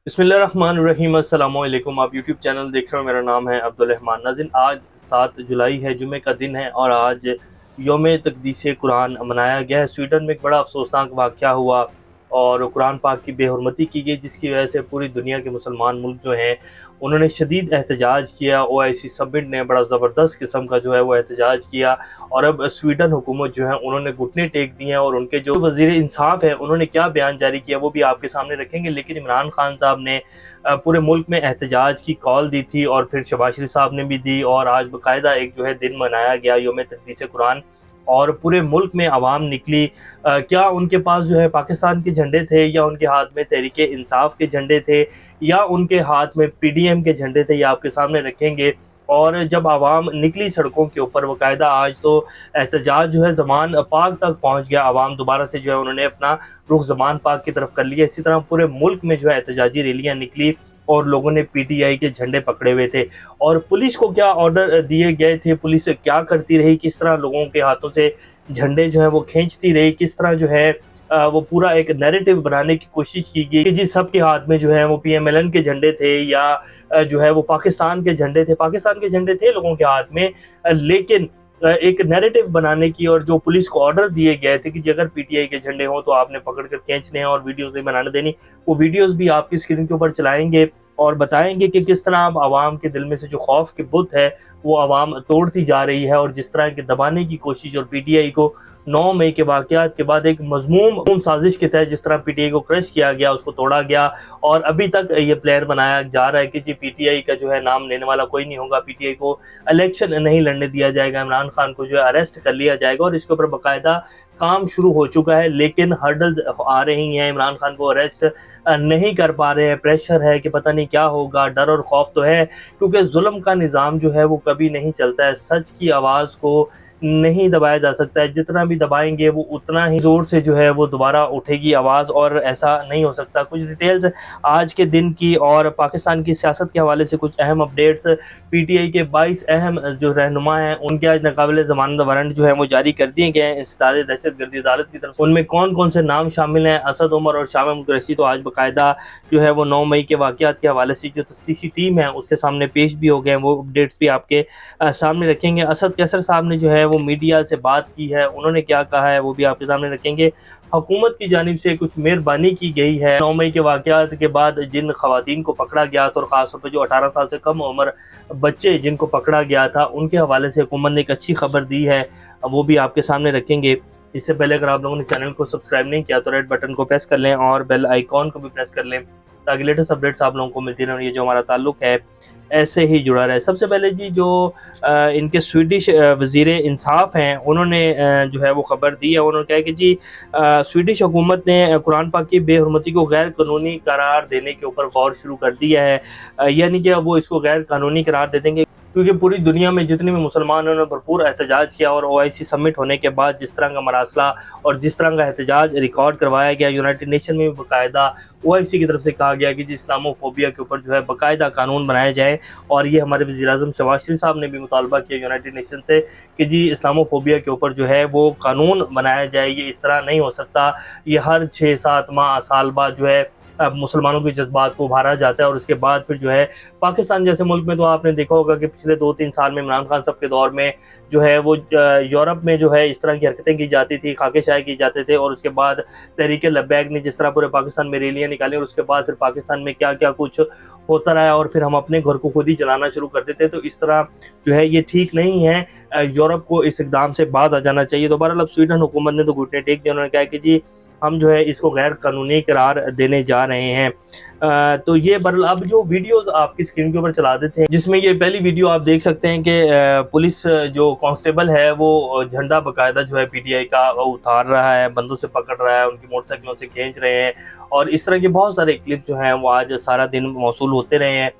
बिस्मिल्लाहिर्रहमानिर्रहीम अस्सलामुअलैकुम। आप यूट्यूब चैनल देख रहे हो, मेरा नाम है अब्दुल रहमान। नाज़रीन, आज 7 जुलाई है, जुमे का दिन है और आज यौम तक़दीस कुरान मनाया गया है। स्वीडन में एक बड़ा अफसोसनाक वाक़या हुआ और कुरान पाक की बेहुरमती की गई, जिसकी वजह से पूरी दुनिया के मुसलमान मुल्क जो हैं उन्होंने शदीद एहतजाज किया। OIC समिट ने बड़ा ज़बरदस्त किस्म का जो है वो एहतजाज किया और अब स्वीडन हुकूमत जो है उन्होंने घुटने टेक दिए हैं और उनके जो वज़ीर इंसाफ है उन्होंने क्या बयान जारी किया वो भी आपके सामने रखेंगे। लेकिन इमरान खान साहब ने पूरे मुल्क में एहतजाज की कॉल दी थी और फिर शहबाज शरीफ साहब ने भी दी और आज बाकायदा एक जो है दिन मनाया गया यौम तक़दीस कुरान और पूरे मुल्क में आवाम निकली। क्या उनके पास जो है पाकिस्तान के झंडे थे या उनके हाथ में तहरीक इंसाफ के झंडे थे या उनके हाथ में PDM के झंडे थे, ये आपके सामने रखेंगे। और जब आवाम निकली सड़कों के ऊपर बाकायदा, आज तो एहतजाज जो है ज़मान पाक तक पहुँच गया। आवाम दोबारा से जो है उन्होंने अपना रुख ज़मान पाक की तरफ कर लिया। इसी तरह पूरे मुल्क में जो है एहतजाजी रैलियाँ निकली और लोगों ने PTI के झंडे पकड़े हुए थे। और पुलिस को क्या ऑर्डर दिए गए थे, पुलिस क्या करती रही, किस तरह लोगों के हाथों से झंडे जो है वो खींचती रही, किस तरह जो है वो पूरा एक नैरेटिव बनाने की कोशिश की गई कि जी सबके हाथ में जो है वो PMLN के झंडे थे या जो है वो पाकिस्तान के झंडे थे। पाकिस्तान के झंडे थे लोगों के हाथ में, लेकिन एक नैरेटिव बनाने की और जो पुलिस को ऑर्डर दिए गए थे कि अगर PTI के झंडे हों तो आपने पकड़ कर खींचने हैं और वीडियोस नहीं बनाने देनी। वो वीडियोस भी आपकी स्क्रीन के ऊपर चलाएंगे और बताएंगे कि किस तरह अब आवाम के दिल में से जो खौफ के बुत है वो आवाम तोड़ती जा रही है और जिस तरह के दबाने की कोशिश और PTI को 9 मई के वाक़यात के बाद एक मज़मूम साजिश के तहत जिस तरह PTI को क्रश किया गया, उसको तोड़ा गया और अभी तक ये प्लान बनाया जा रहा है कि जी PTI का जो है नाम लेने वाला कोई नहीं होगा, PTI को इलेक्शन नहीं लड़ने दिया जाएगा, इमरान खान को जो है अरेस्ट कर लिया जाएगा और इसके ऊपर बाकायदा काम शुरू हो चुका है। लेकिन हर्डल्स आ रही हैं, इमरान खान को अरेस्ट नहीं कर पा रहे हैं, प्रेशर है कि पता नहीं क्या होगा, डर और खौफ तो है क्योंकि जुल्म का निज़ाम जो है वो कभी नहीं चलता है। सच की आवाज़ को नहीं दबाया जा सकता है, जितना भी दबाएंगे वो उतना ही ज़ोर से जो है वो दोबारा उठेगी आवाज़ और ऐसा नहीं हो सकता। कुछ डिटेल्स आज के दिन की और पाकिस्तान की सियासत के हवाले से कुछ अहम अपडेट्स। PTI के 22 अहम जो रहनुमा हैं उनके आज नाकाबिले ज़मानत वारंट जो है वो जारी कर दिए गए हैं इंसदाद दहशतगर्दी अदालत की तरफ। उनमें कौन कौन से नाम शामिल हैं, असद उमर और शाह महमूद कुरैशी, तो आज बाकायदा जो है वो 9 मई के वाक़यात के हवाले से जो तफ्तीशी टीम है उसके सामने पेश भी हो गए हैं, वो अपडेट्स भी आपके सामने रखेंगे। असद कैसर साहब ने जो है वो मीडिया से बात की है, उन्होंने क्या कहा है वो भी आपके सामने रखेंगे। हुकूमत की जानिब से कुछ मेहरबानी की गई है 9 मई के वाक़यात के बाद जिन ख़वातीन को पकड़ा गया था और ख़ासतौर पर जो 18 साल से कम उम्र बच्चे जिनको पकड़ा गया था उनके हवाले से हुकूमत ने एक अच्छी खबर दी है, वो भी आपके सामने रखेंगे। इससे पहले अगर आप लोगों ने चैनल को सब्सक्राइब नहीं किया तो रेड बटन को प्रेस कर लें और बेल आइकॉन को भी प्रेस कर लें ताकि लेटेस्ट अपडेट्स आप लोगों को मिलती रहें और ये जो हमारा ताल्लुक़ है ऐसे ही जुड़ा रहे। सबसे पहले जी जो इनके स्वीडिश वज़ीर इंसाफ हैं उन्होंने जो है वो ख़बर दी है। उन्होंने कहा कि जी स्वीडिश हुकूमत ने कुरान पाक की बेहुरमती को गैर कानूनी करार देने के ऊपर गौर शुरू कर दिया है, यानी कि वो इसको गैर कानूनी करार दे देंगे क्योंकि पूरी दुनिया में जितने भी मुसलमान उन्होंने भरपूर एहतजाज किया और OIC समिट होने के बाद जिस तरह का मरासला और जिस तरह का एहतजाज रिकॉर्ड करवाया गया, यूनाइटेड नेशन में भी बाकायदा OIC की तरफ से कहा गया कि जी इस्लामोफोबिया के ऊपर जो है बाकायदा कानून बनाया जाए और ये हमारे वज़ीर-ए-आज़म शहबाज शरीफ साहब ने भी मुतालबा किया यूनाइटेड नेशन से कि जी इस्लामोफोबिया के ऊपर जो है वो कानून बनाया जाए। ये इस तरह नहीं हो सकता, ये हर 6-7 माह साल बाद जो है मुसलमानों के जज्बात को उभारा जाता है और उसके बाद फिर जो है पाकिस्तान जैसे मुल्क में तो आपने देखा होगा कि पिछले 2-3 साल में इमरान खान साहब के दौर में जो है वो यूरोप में जो है इस तरह की हरकतें की जाती थी, खाके-शाये किए जाते थे और उसके बाद तहरीक लब्बैक ने जिस तरह पूरे पाकिस्तान में रैलियाँ निकाली और उसके बाद फिर पाकिस्तान में क्या-क्या कुछ होता रहा और फिर हम अपने घर को खुद ही जलाना शुरू कर देते। तो इस तरह जो है ये ठीक नहीं है, यूरोप को इस इक़दाम से बाज़ आ जाना चाहिए। तो बहरहाल अब स्वीडन हुकूमत ने तो घुटने टेक दिए, उन्होंने कहा कि जी हम जो है इसको गैर कानूनी करार देने जा रहे हैं। तो ये बहरहाल अब जो वीडियोस आपकी स्क्रीन के ऊपर चला देते हैं जिसमें ये पहली वीडियो आप देख सकते हैं कि पुलिस जो कांस्टेबल है वो झंडा बाकायदा जो है PTI का वो उतार रहा है, बंदों से पकड़ रहा है, उनकी मोटरसाइकिलों से खींच रहे हैं और इस तरह के बहुत सारे क्लिप जो हैं वो आज सारा दिन मौसूल होते रहे हैं,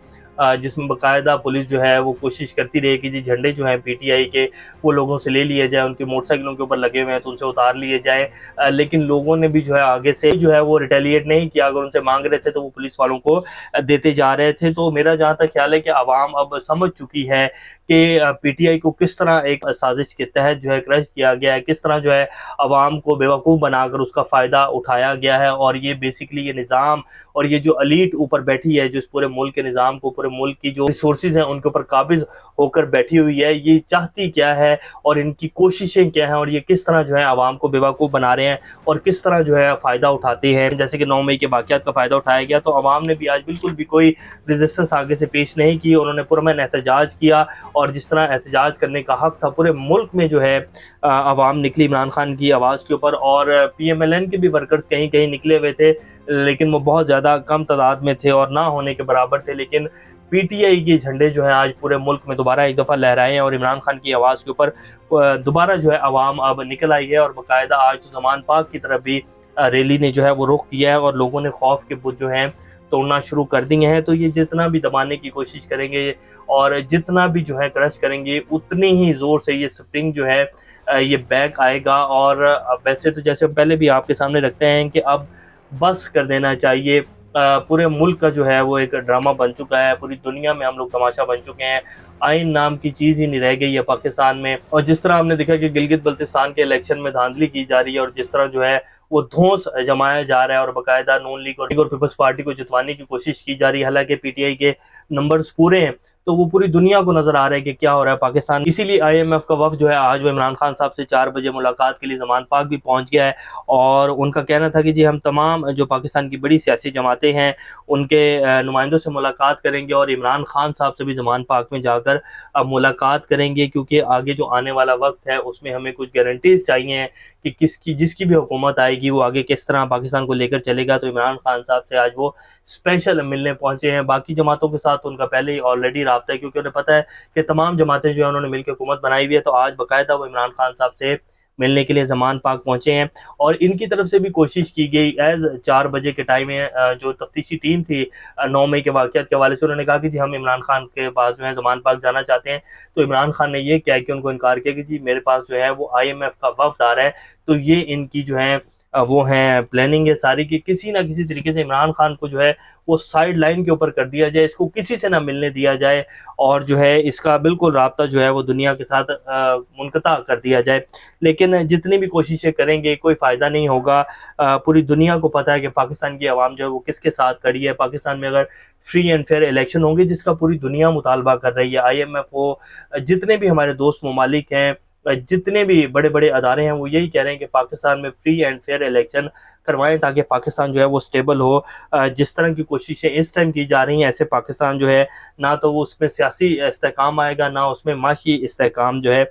जिसमें बाकायदा पुलिस जो है वो कोशिश करती रही कि जी झंडे जो हैं PTI के वो लोगों से ले लिए जाए, उनकी मोटरसाइकिलों के ऊपर लगे हुए हैं तो उनसे उतार लिए जाए। लेकिन लोगों ने भी जो है आगे से जो है वो रिटेलिएट नहीं किया, अगर उनसे मांग रहे थे तो वो पुलिस वालों को देते जा रहे थे। तो मेरा जहाँ तक ख्याल है कि आवाम अब समझ चुकी है कि पीटीआई को किस तरह एक साजिश के तहत जो है क्रश किया गया है, किस तरह जो है अवाम को बेवकूफ़ बनाकर उसका फ़ायदा उठाया गया है। और ये बेसिकली ये निज़ाम और ये जो एलीट ऊपर बैठी है, जो इस पूरे मुल्क के निज़ाम को, पूरे मुल्क की जो रिसोर्सेज हैं उनके ऊपर काबिज होकर बैठी हुई है, ये चाहती क्या है और इनकी कोशिशें क्या हैं और ये किस तरह जो है अवाम को बेवकूफ़ बना रहे हैं और किस तरह जो है फ़ायदा उठाते हैं। जैसे कि 9 मई के वाक़यात का फ़ायदा उठाया गया, तो अवाम ने भी आज बिल्कुल भी कोई रेजिस्टेंस आगे से पेश नहीं की। उन्होंने पुरअमन एहतजाज किया और जिस तरह एहतजाज करने का हक था, पूरे मुल्क में जो है अवाम निकली इमरान खान की आवाज़ के ऊपर। और पीएमएलएन के भी वर्कर्स कहीं कहीं निकले हुए थे, लेकिन वो बहुत ज़्यादा कम तादाद में थे और ना होने के बराबर थे। लेकिन पीटीआई के झंडे जो है आज पूरे मुल्क में दोबारा एक दफ़ा लहराए हैं और इमरान खान की आवाज़ के ऊपर दोबारा जो है अवाम अब निकल आई है। और बाकायदा आज ज़मान पार्क की तरफ भी रैली ने जो है वो रुख किया है और लोगों ने खौफ के बुत जो हैं तोड़ना शुरू कर दिए हैं। तो ये जितना भी दबाने की कोशिश करेंगे और जितना भी जो है क्रश करेंगे, उतनी ही ज़ोर से ये स्प्रिंग जो है ये बैक आएगा। और वैसे तो जैसे हम पहले भी आपके सामने रखते हैं कि अब बस कर देना चाहिए। पूरे मुल्क का जो है वो एक ड्रामा बन चुका है, पूरी दुनिया में हम लोग तमाशा बन चुके हैं। आइन नाम की चीज़ ही नहीं रह गई है पाकिस्तान में। और जिस तरह हमने देखा कि गिलगित बल्तिस्तान के इलेक्शन में धांधली की जा रही है और जिस तरह जो है वो धौंस जमाया जा रहा है और बाकायदा नून लीग और पीपल्स पार्टी को जितवाने की कोशिश की जा रही है, हालांकि पीटीआई के नंबर्स पूरे हैं, तो वो पूरी दुनिया को नजर आ रहा है कि क्या हो रहा है पाकिस्तान। इसीलिए आईएमएफ का वफ्द जो है आज वो इमरान खान साहब से 4 बजे मुलाकात के लिए ज़मान पार्क भी पहुंच गया है। और उनका कहना था कि जी हम तमाम जो पाकिस्तान की बड़ी सियासी जमातें हैं उनके नुमाइंदों से मुलाकात करेंगे और इमरान खान साहब से भी ज़मान पार्क में जाकर मुलाकात करेंगे, क्योंकि आगे जो आने वाला वक्त है उसमें हमें कुछ गारंटीज चाहिए कि किसकी जिसकी भी हुकूमत आएगी वो आगे किस तरह पाकिस्तान को लेकर चलेगा। तो इमरान खान साहब से आज वो स्पेशल मिलने पहुंचे हैं। बाकी जमातों के साथ उनका पहले ही ऑलरेडी राब्ता है, क्योंकि उन्हें पता है कि तमाम जमातें जो है उन्होंने मिलकर हुकूमत बनाई हुई है। तो आज बाकायदा वो इमरान खान साहब से मिलने के लिए ज़मान पार्क पहुंचे हैं। और इनकी तरफ से भी कोशिश की गई एज 4 बजे के टाइम में जो तफ्तीशी टीम थी 9 मई के वाक़यात के हवाले से, उन्होंने कहा कि जी हम इमरान खान के पास जो है ज़मान पार्क जाना चाहते हैं। तो इमरान खान ने ये कह के उनको इनकार किया कि जी मेरे पास जो है वो आईएमएफ का वफ्द आ रहा है, तो ये इनकी जो है वो हैं प्लानिंग है सारी कि किसी ना किसी तरीके से इमरान खान को जो है वो साइड लाइन के ऊपर कर दिया जाए, इसको किसी से ना मिलने दिया जाए और जो है इसका बिल्कुल राब्ता जो है वो दुनिया के साथ मुनक़ता कर दिया जाए। लेकिन जितनी भी कोशिशें करेंगे कोई फ़ायदा नहीं होगा। पूरी दुनिया को पता है कि पाकिस्तान की आवाम जो है वो किसके साथ खड़ी है। पाकिस्तान में अगर फ्री एंड फेयर इलेक्शन होंगे, जिसका पूरी दुनिया मुतालबा कर रही है, आईएमएफ हो, जितने भी हमारे दोस्त ममालिक हैं, जितने भी बड़े बड़े अदारे हैं, वो यही कह रहे हैं कि पाकिस्तान में फ्री एंड फेयर इलेक्शन करवाएं ताकि पाकिस्तान जो है वो स्टेबल हो। जिस तरह की कोशिशें इस टाइम की जा रही हैं, ऐसे पाकिस्तान जो है ना तो वो उसमें सियासी इस्तेहकाम आएगा, ना उसमें माशी इस्तेहकाम जो है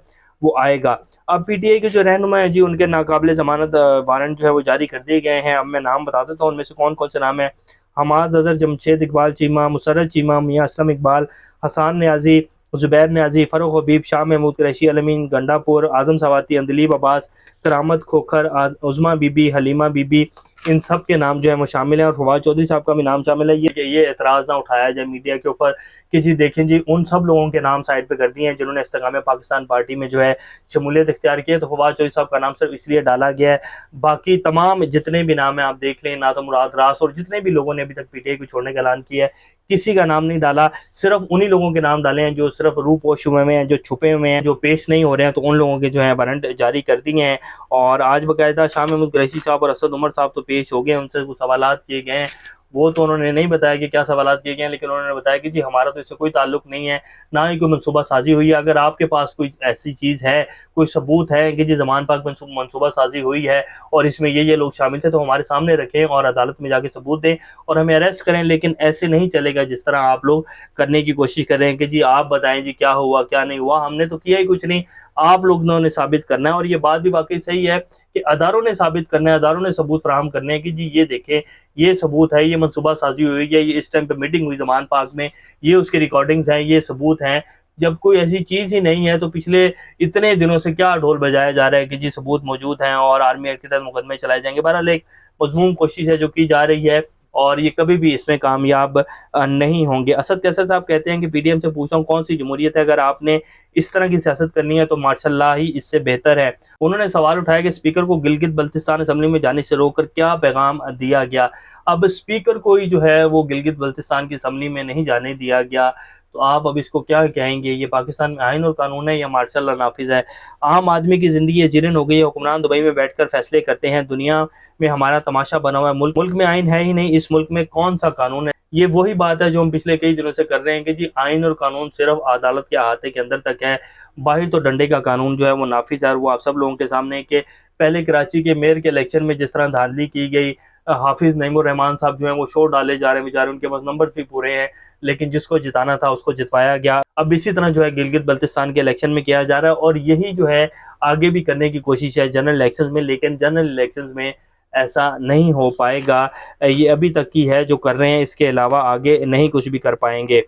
वो आएगा। अब पीटीआई के जो रहनुमा है जी, उनके नाकाबिले ज़मानत वारंट जो है वो जारी कर दिए गए हैं। अब मैं नाम बता देता हूँ उनमें से कौन कौन से नाम है। हमाद अजहर, जमशेद इकबाल चीमा, मुसर्रत चीमा, मियाँ असलम इकबाल, हसान न्याजी, ज़ुबैर न्याजी, फ़ारूक हबीब, शाह महमूद कुरैशी, अलमीन गंडापुर, आज़म सवाती, अंदलीब अब्बास, करामत खोखर, उज़मा बीबी, हलीमा बीबी, इन सब के नाम जो है वो शामिल हैं। और फवाद चौधरी साहब का भी नाम शामिल है। ये एतराज़ ना उठाया जाए मीडिया के ऊपर कि जी देखें जी उन सब लोगों के नाम साइड पे कर दिए हैं जिन्होंने इस्तेकाम पाकिस्तान पार्टी में जो है शमूलियत इख्तियार की है। तो फवाद चौधरी साहब का नाम सिर्फ इसलिए डाला गया है, बाकी तमाम जितने भी नाम हैं आप देख लें, ना तो मुराद रास और जितने भी लोगों ने अभी तक पीटीआई को छोड़ने का ऐलान किया है, किसी का नाम नहीं डाला। सिर्फ उन्हीं लोगों के नाम डाले हैं जो सिर्फ रूपोश हुए में हैं, जो छुपे हुए हैं, जो पेश नहीं हो रहे हैं, तो उन लोगों के जो है वारंट जारी कर दिए हैं। और आज बाकायदा शाह महमूद कुरैशी साहब और असद उमर साहब तो पेश हो गए, उनसे वो सवालात किए गए हैं। वो तो उन्होंने नहीं बताया कि क्या सवालात किए गए हैं, लेकिन उन्होंने बताया कि जी हमारा तो इससे कोई ताल्लुक नहीं है, ना ही कोई मनसूबा साजी हुई है। अगर आपके पास कोई ऐसी चीज़ है, कोई सबूत है कि जी ज़मान पाक मनसूबा साजी हुई है और इसमें ये लोग शामिल थे, तो हमारे सामने रखें और अदालत में जाके सबूत दें और हमें अरेस्ट करें। लेकिन ऐसे नहीं चलेगा जिस तरह आप लोग करने की कोशिश कर रहे हैं कि जी आप बताएं जी क्या हुआ क्या नहीं हुआ। हमने तो किया ही कुछ नहीं, आप लोगों ने साबित करना है। और ये बात भी वाकई सही है कि अदारों ने साबित करना है, अदारों ने सबूत फराहम करने हैं कि जी ये देखें, ये सबूत है, ये मनसूबा साजी हुई है, ये इस टाइम पे मीटिंग हुई ज़मान पाक में, ये उसके रिकॉर्डिंग्स हैं, ये सबूत हैं। जब कोई ऐसी चीज़ ही नहीं है तो पिछले इतने दिनों से क्या ढोल बजाया जा रहा है कि जी सबूत मौजूद हैं और आर्मी एक्ट के तहत मुकदमे चलाए जाएंगे। बहरहाल एक मज़मूम कोशिश है जो की जा रही है और ये कभी भी इसमें कामयाब नहीं होंगे। असद कैसर साहब कहते हैं कि पीडीएम से पूछता हूँ कौन सी जमहूरियत है, अगर आपने इस तरह की सियासत करनी है तो माशाल्लाह ही इससे बेहतर है। उन्होंने सवाल उठाया कि स्पीकर को गिलगित बल्तिस्तान असम्बली में जाने से रोककर क्या पैगाम दिया गया। अब स्पीकर को ही जो है वो गिलगित बल्तिस्तान की असम्बली में नहीं जाने दिया गया, तो आप अब इसको क्या कहेंगे? ये पाकिस्तान में आइन और कानून है या मार्शल लॉ नाफिज है? आम आदमी की ज़िंदगी जीरन हो गई है, हुक्मरान दुबई में बैठकर फैसले करते हैं, दुनिया में हमारा तमाशा बना हुआ है, मुल्क में आइन है ही नहीं, इस मुल्क में कौन सा कानून है? ये वही बात है जो हम पिछले कई दिनों से कर रहे हैं कि जी आइन और कानून सिर्फ अदालत के अहाते के अंदर तक है, बाहर तो डंडे का कानून जो है वो नाफिज है। और वो आप सब लोगों के सामने है कि पहले कराची के मेयर के इलेक्शन में जिस तरह धांधली की गई, हाफिज नईमुर रहमान साहब जो हैं वो शोर डाले जा रहे हैं, बेचारे उनके पास नंबर भी पूरे हैं, लेकिन जिसको जिताना था उसको जितवाया गया। अब इसी तरह जो है गिलगित बल्तिस्तान के इलेक्शन में किया जा रहा है, और यही जो है आगे भी करने की कोशिश है जनरल इलेक्शन में, लेकिन जनरल इलेक्शन में ऐसा नहीं हो पाएगा। ये अभी तक की है जो कर रहे हैं, इसके अलावा आगे नहीं कुछ भी कर पाएंगे।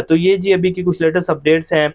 तो ये जी अभी की कुछ लेटेस्ट अपडेट्स हैं।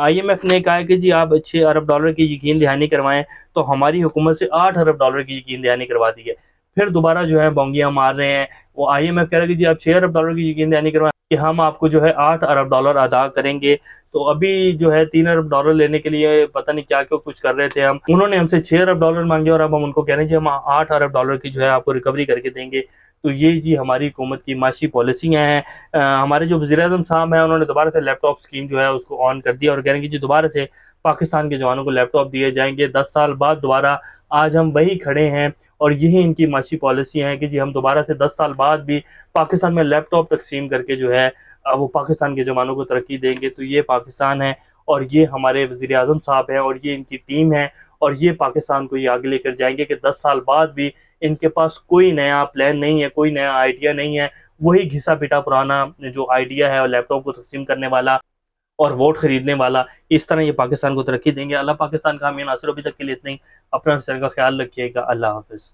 IMF ने कहा है कि जी आप $6 अरब की यकीन दहानी करवाएं, तो हमारी हुकूमत से $8 अरब की यकीन दहानी करवा दी है। फिर दोबारा जो है बोंगियां मार रहे हैं। वो IMF कह रहा है कि जी आप $6 अरब की यकीन दहानी करवाएं कि हम आपको जो है $8 अरब अदा करेंगे। तो अभी जो है $3 अरब लेने के लिए पता नहीं क्या क्यों कुछ कर रहे थे हम, उन्होंने हमसे $6 अरब मांगे और अब हम उनको कह रहे हैं जी हम $8 अरब की जो है आपको रिकवरी करके देंगे। तो ये जी हमारी हुकूमत की माशी पॉलिसियाँ हैं। हमारे जो वज़ीर-ए-आज़म साहब हैं उन्होंने दोबारा से लैपटॉप स्कीम जो है उसको ऑन कर दिया और कह रहे हैं कि जी दोबारा से पाकिस्तान के जवानों को लैपटॉप दिए जाएंगे। 10 साल बाद दोबारा आज हम वही खड़े हैं, और यही इनकी माशी पॉलिसियाँ हैं कि जी हम दोबारा से 10 साल बाद भी पाकिस्तान में लैपटॉप तकसीम करके जो है वो पाकिस्तान के जवानों को तरक्की देंगे। तो ये पाकिस्तान है, और ये हमारे वज़ीर-ए-आज़म साहब हैं, और ये इनकी टीम है, और ये पाकिस्तान को ये आगे लेकर जाएंगे कि 10 साल बाद भी इनके पास कोई नया प्लान नहीं है, कोई नया आइडिया नहीं है। वही घिसा-पिटा पुराना जो आइडिया है और लैपटॉप को तक़सीम करने वाला और वोट खरीदने वाला, इस तरह ये पाकिस्तान को तरक्की देंगे। अल्लाह पाकिस्तान का हामी नासिर। अभी तक के लिए इतना ही। अपना इस तरह का ख्याल रखिएगा। अल्लाह हाफ़िज़।